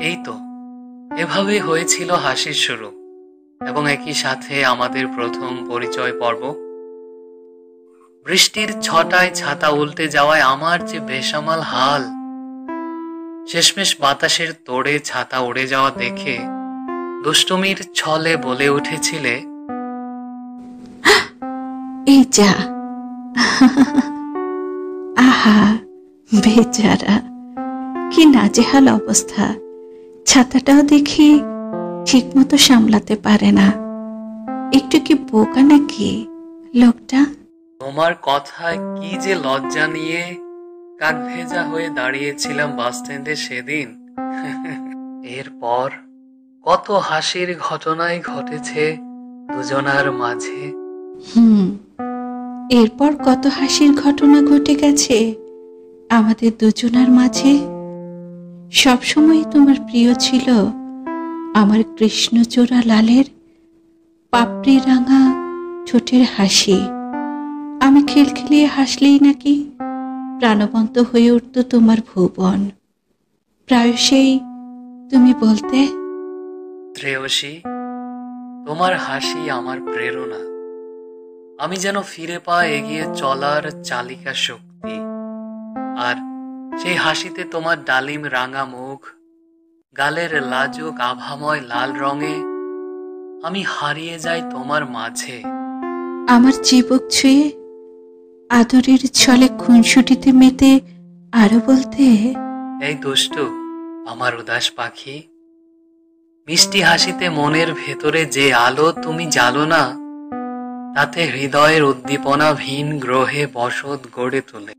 এই তো, এভাবেই হয়েছিল হাসির শুরু এবং একই সাথে আমাদের প্রথম পরিচয় পর্ব। বৃষ্টির ছটায় ছাতা উল্টে যাওয়ায় আমার যে বেসামাল হাল, শেষমেশ বাতাসের তোড়ে ছাতা উড়ে যাওয়া দেখে দুষ্টুমির ছলে বলে উঠেছিলে, এই যা, আহা বেচারা, কি নাজেহাল অবস্থা। ছাতাটাও দেখি ঠিক মতো সামলাতে পারে না। একটু কি বোকা নাকি লোকটা? তোমার কথায় কি যে লজ্জা নিয়ে কাক ভেজা হয়ে দাঁড়িয়েছিলাম বাস স্ট্যান্ডে সেদিন। এরপর কত হাসির ঘটনাই ঘটেছে দুজনার মাঝে। এরপর কত হাসির ঘটনা ঘটে গেছে আমাদের দুজনার মাঝে। সবসময় তোমার প্রিয় ছিল আমার কৃষ্ণচূড়া লালের পাপড়ি রাঙা ঠোঁটের হাসি। আমি খিলখিলিয়ে হাসলেই নাকি প্রাণবন্ত হয়ে উঠত তোমার ভুবন। প্রায়শই তুমি বলতে, শ্রেয়সী, তোমার হাসি আমার প্রেরণা। আমি যেন ফিরে পাই এগিয়ে চলার চালিকা শক্তি। আর সেই হাসিতে তোমার ডালিম রাঙা মুখ, গালের লাজুক আভাময় লাল রঙে আমি হারিয়ে যাই তোমার মাঝে। আমার চিবুক ছুঁয়ে আদরের ছলে খুনসুটিতে মেতে আরো বলতে, এই দুষ্টু আমার উদাস পাখি, মিষ্টি হাসিতে মনের ভেতরে যে আলো তুমি জ্বালো না, তাতে হৃদয়ের উদ্দীপনা ভিন গ্রহে বসত গড়ে তোলে।